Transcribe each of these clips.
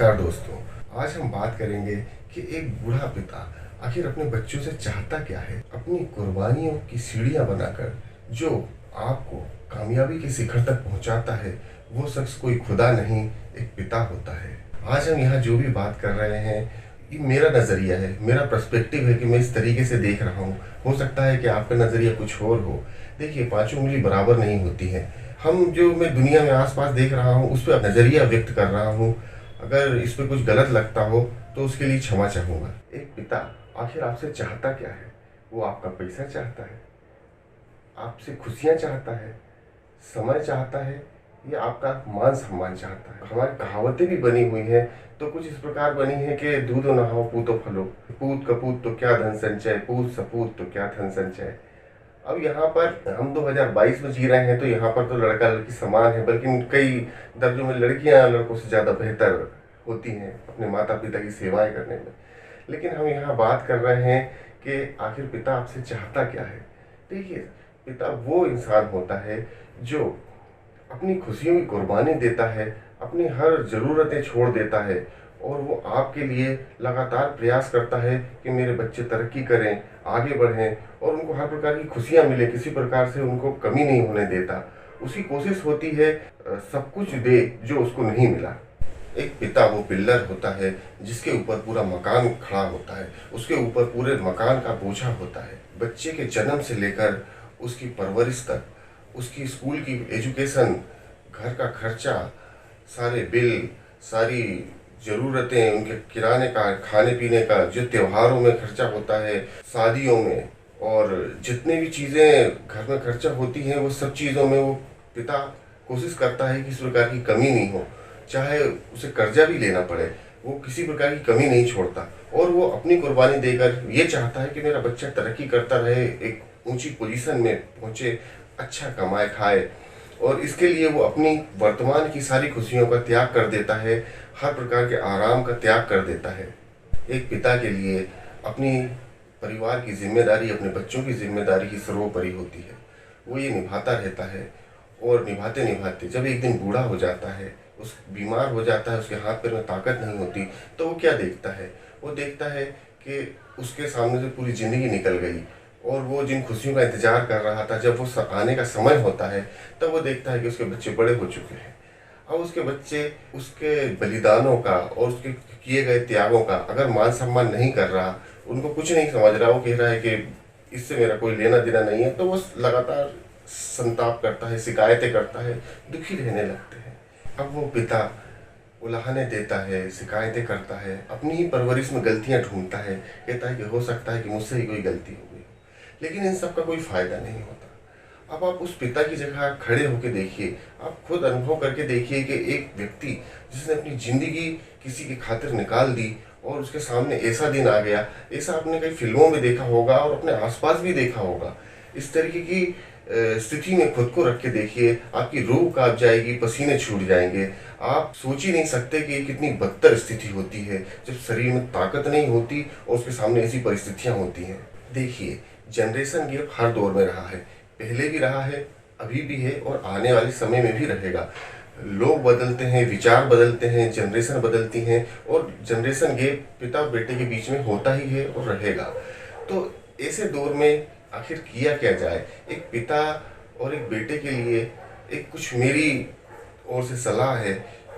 नमस्कार दोस्तों। आज हम बात करेंगे कि एक बूढ़ा पिता आखिर अपने बच्चों से चाहता क्या है। अपनी कुर्बानियों की सीढ़ियां बनाकर जो आपको कामयाबी के शिखर तक पहुंचाता है, वो शख्स कोई खुदा नहीं, एक पिता होता है। आज हम यहाँ जो भी बात कर रहे हैं, ये मेरा नज़रिया है, मेरा पर्सपेक्टिव है कि मैं इस तरीके से देख रहा हूँ। हो सकता है कि आपका नज़रिया कुछ और हो। देखिए, पांचों उंगली बराबर नहीं होती है। हम जो मैं दुनिया में आसपास देख रहा हूँ, उस पर नज़रिया व्यक्त कर रहा हूँ। अगर इस पे कुछ गलत लगता हो तो उसके लिए क्षमा चाहूँगा। एक पिता आखिर आपसे चाहता क्या है? वो आपका पैसा चाहता है, आपसे खुशियाँ चाहता है, समय चाहता है, या आपका मान सम्मान चाहता है? हमारी कहावतें भी बनी हुई हैं, तो कुछ इस प्रकार बनी है कि दूधो नहाओ पूतो फलो, पूत कपूत तो क्या धन संचय, पूत सपूत तो क्या धन संचय। अब यहाँ पर हम 2022 में जी रहे हैं, तो यहाँ पर तो लड़का लड़की समान है, बल्कि कई दर्जों में लड़कियाँ लड़कों से ज़्यादा बेहतर होती हैं अपने माता पिता की सेवाएं करने में। लेकिन हम यहाँ बात कर रहे हैं कि आखिर पिता आपसे चाहता क्या है। देखिए, पिता वो इंसान होता है जो अपनी खुशियों की कुर्बानी देता है, अपनी हर ज़रूरतें छोड़ देता है, और वो आपके लिए लगातार प्रयास करता है कि मेरे बच्चे तरक्की करें, आगे बढ़ें, और उनको हर प्रकार की खुशियाँ मिले, किसी प्रकार से उनको कमी नहीं होने देता। उसकी कोशिश होती है सब कुछ दे जो उसको नहीं मिला। एक पिता वो पिल्लर होता है जिसके ऊपर पूरा मकान खड़ा होता है, उसके ऊपर पूरे मकान का बोझा होता है। बच्चे के जन्म से लेकर उसकी परवरिश तक, उसकी स्कूल की एजुकेशन, घर का खर्चा, सारे बिल, सारी ज़रूरतें, उनके किराने का, खाने पीने का, जो त्योहारों में खर्चा होता है, शादियों में, और जितने भी चीज़ें घर में खर्चा होती हैं, वो सब चीज़ों में वो पिता कोशिश करता है कि इस प्रकार की कमी नहीं हो। चाहे उसे कर्जा भी लेना पड़े, वो किसी प्रकार की कमी नहीं छोड़ता, और वो अपनी कुर्बानी देकर ये चाहता है कि मेरा बच्चा तरक्की करता रहे, एक ऊंची पोजीशन में पहुंचे, अच्छा कमाए खाए, और इसके लिए वो अपनी वर्तमान की सारी खुशियों का त्याग कर देता है, हर प्रकार के आराम का त्याग कर देता है। एक पिता के लिए अपनी परिवार की जिम्मेदारी, अपने बच्चों की जिम्मेदारी ही सर्वोपरि होती है। वो ये निभाता रहता है, और निभाते निभाते जब एक दिन बूढ़ा हो जाता है, उस बीमार हो जाता है, उसके हाथ पैर में ताकत नहीं होती, तो वो क्या देखता है? वो देखता है कि उसके सामने से पूरी ज़िंदगी निकल गई, और वो जिन खुशियों का इंतजार कर रहा था, जब वो आने का समय होता है, तब वो देखता है कि उसके बच्चे बड़े हो चुके हैं। अब उसके बच्चे उसके बलिदानों का और उसके किए गए त्यागों का अगर मान सम्मान नहीं कर रहा, उनको कुछ नहीं समझ रहा, वो कह रहा है कि इससे मेरा कोई लेना देना नहीं है, तो वो लगातार संताप करता है, शिकायतें करता है, दुखी रहने लगते हैं। अब वो पिता उलाहने देता है, शिकायतें करता है, अपनी ही परवरिश में गलतियां ढूंढता है, कहता है कि हो सकता है कि मुझसे ही कोई गलती हो गई, लेकिन इन सब का कोई फायदा नहीं होता। अब आप उस पिता की जगह खड़े होकर देखिए, आप खुद अनुभव करके देखिए कि एक व्यक्ति जिसने अपनी जिंदगी किसी की खातिर निकाल दी, और उसके सामने ऐसा दिन आ गया, ऐसा आपने कई फिल्मों में देखा होगा और अपने आसपास भी देखा होगा। इस तरीके की स्थिति में खुद को रख के देखिए, आपकी रूह कांप जाएगी, पसीने छूट जाएंगे। आप सोच ही नहीं सकते कि ये कितनी बदतर स्थिति होती है जब शरीर में ताकत नहीं होती और उसके सामने ऐसी परिस्थितियां होती हैं। देखिए, जनरेशन गैप हर दौर में रहा है, पहले भी रहा है, अभी भी है, और आने वाले समय में भी रहेगा। लोग बदलते हैं, विचार बदलते हैं, जनरेशन बदलती हैं, और जनरेशन गैप पिता बेटे के बीच में होता ही है और रहेगा। तो ऐसे दौर में आखिर किया क्या जाए? एक पिता और एक बेटे के लिए एक कुछ मेरी ओर से सलाह है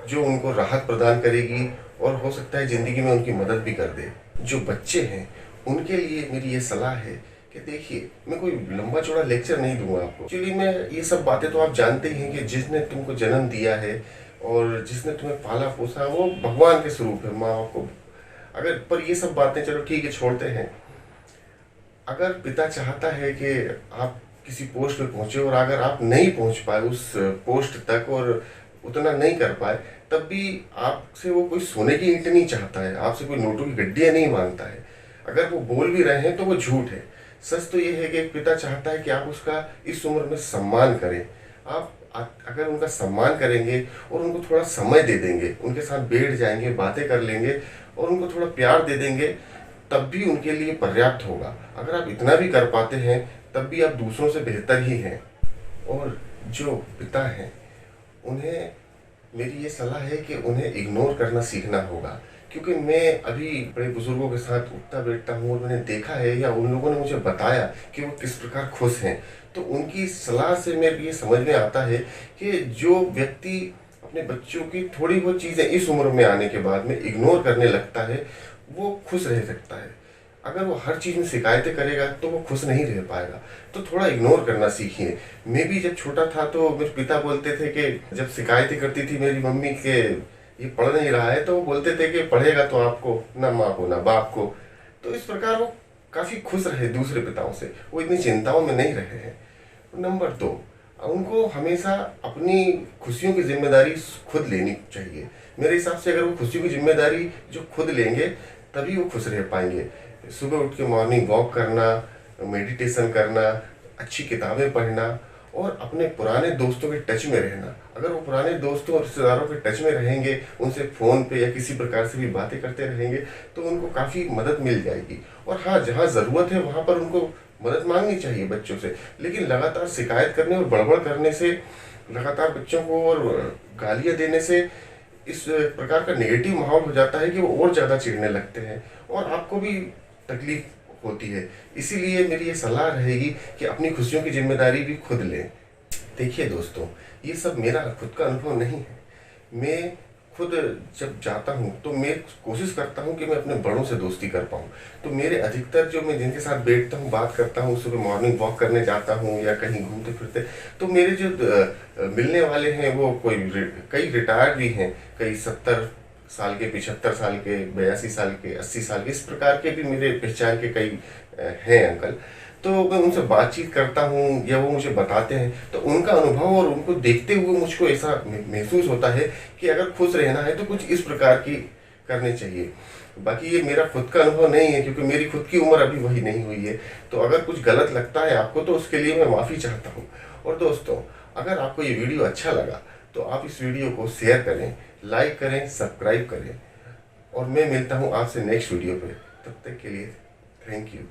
जो उनको राहत प्रदान करेगी, और हो सकता है ज़िंदगी में उनकी मदद भी कर दे। जो बच्चे हैं उनके लिए मेरी ये सलाह है कि देखिए, मैं कोई लंबा चौड़ा लेक्चर नहीं दूंगा आपको। एक्चुअली मैं ये सब बातें तो आप जानते ही हैं कि जिसने तुमको जन्म दिया है और जिसने तुम्हें पाला पोसा, वो भगवान के स्वरूप है, माँ बाप को। अगर पर ये सब बातें चलो ठीक है, छोड़ते हैं। अगर पिता चाहता है कि आप किसी पोस्ट पे पहुंचे, और अगर आप नहीं पहुंच पाए उस पोस्ट तक और उतना नहीं कर पाए, तब भी आपसे वो कोई सोने की ईंट नहीं चाहता है, आपसे कोई नोटों की गड्डियां नहीं मांगता है। अगर वो बोल भी रहे हैं तो वो झूठ है। सच तो ये है कि एक पिता चाहता है कि आप उसका इस उम्र में सम्मान करें। आप अगर उनका सम्मान करेंगे और उनको थोड़ा समय दे देंगे, उनके साथ बैठ जाएंगे, बातें कर लेंगे, और उनको थोड़ा प्यार दे देंगे, तब भी उनके लिए पर्याप्त होगा। अगर आप इतना भी कर पाते हैं, तब भी आप दूसरों से बेहतर ही हैं। और जो पिता हैं, उन्हें मेरी ये सलाह है कि उन्हें इग्नोर करना सीखना होगा, क्योंकि मैं अभी बड़े बुजुर्गों के साथ उठता बैठता हूँ और मैंने देखा है या उन लोगों ने मुझे बताया कि वो किस प्रकार खुश हैं। तो उनकी सलाह से मेरे ये समझ में आता है कि जो व्यक्ति अपने बच्चों की थोड़ी बहुत चीज़ें इस उम्र में आने के बाद में इग्नोर करने लगता है, वो खुश रह सकता है। अगर वो हर चीज़ में शिकायतें करेगा तो वो खुश नहीं रह पाएगा। तो थोड़ा इग्नोर करना सीखिए। मैं भी जब छोटा था तो मेरे पिता बोलते थे कि जब शिकायतें करती थी मेरी मम्मी के ये पढ़ नहीं रहा है, तो वो बोलते थे कि पढ़ेगा तो आपको, ना माँ को ना बाप को। तो इस प्रकार वो काफ़ी खुश रहे दूसरे पिताओं से, वो इतनी चिंताओं में नहीं रहे हैं। नंबर 2, उनको हमेशा अपनी खुशियों की जिम्मेदारी खुद लेनी चाहिए। मेरे हिसाब से अगर वो खुशियों की जिम्मेदारी जो खुद लेंगे तभी वो खुश रह पाएंगे। सुबह उठ के मॉर्निंग वॉक करना, मेडिटेशन करना, अच्छी किताबें पढ़ना और अपने पुराने दोस्तों के टच में रहना। अगर वो पुराने दोस्तों और रिश्तेदारों के टच में रहेंगे, उनसे फ़ोन पे या किसी प्रकार से भी बातें करते रहेंगे, तो उनको काफ़ी मदद मिल जाएगी। और हाँ, जहाँ ज़रूरत है वहाँ पर उनको मदद मांगनी चाहिए बच्चों से, लेकिन लगातार शिकायत करने और बड़बड़ करने से, लगातार बच्चों को और गालियाँ देने से इस प्रकार का नेगेटिव माहौल हो जाता है कि वो और ज़्यादा चिढ़ने लगते हैं और आपको भी तकलीफ होती है। इसीलिए मेरी ये सलाह रहेगी कि अपनी खुशियों की जिम्मेदारी भी खुद लें। देखिए दोस्तों, ये सब मेरा खुद का अनुभव नहीं है। मैं खुद जब जाता हूँ तो मैं कोशिश करता हूँ कि मैं अपने बड़ों से दोस्ती कर पाऊँ। तो मेरे अधिकतर जो मैं जिनके साथ बैठता हूँ, बात करता हूँ, सुबह मॉर्निंग वॉक करने जाता हूँ या कहीं घूमते फिरते, तो मेरे जो मिलने वाले हैं वो कई रिटायर्ड भी हैं, कई 70 साल के, 75 साल के, 82 साल के, 80 साल के, इस प्रकार के भी मेरे पहचान के कई हैं अंकल। तो मैं उनसे बातचीत करता हूँ या वो मुझे बताते हैं, तो उनका अनुभव और उनको देखते हुए मुझको ऐसा महसूस होता है कि अगर खुश रहना है तो कुछ इस प्रकार की करनी चाहिए। बाकी ये मेरा खुद का अनुभव नहीं है, क्योंकि मेरी खुद की उम्र अभी वही नहीं हुई है। तो अगर कुछ गलत लगता है आपको तो उसके लिए मैं माफ़ी चाहता हूँ। और दोस्तों, अगर आपको ये वीडियो अच्छा लगा तो आप इस वीडियो को शेयर करें, लाइक करें, सब्सक्राइब करें। और मैं मिलता हूँ आपसे नेक्स्ट वीडियो पे। तब तक के लिए थैंक यू।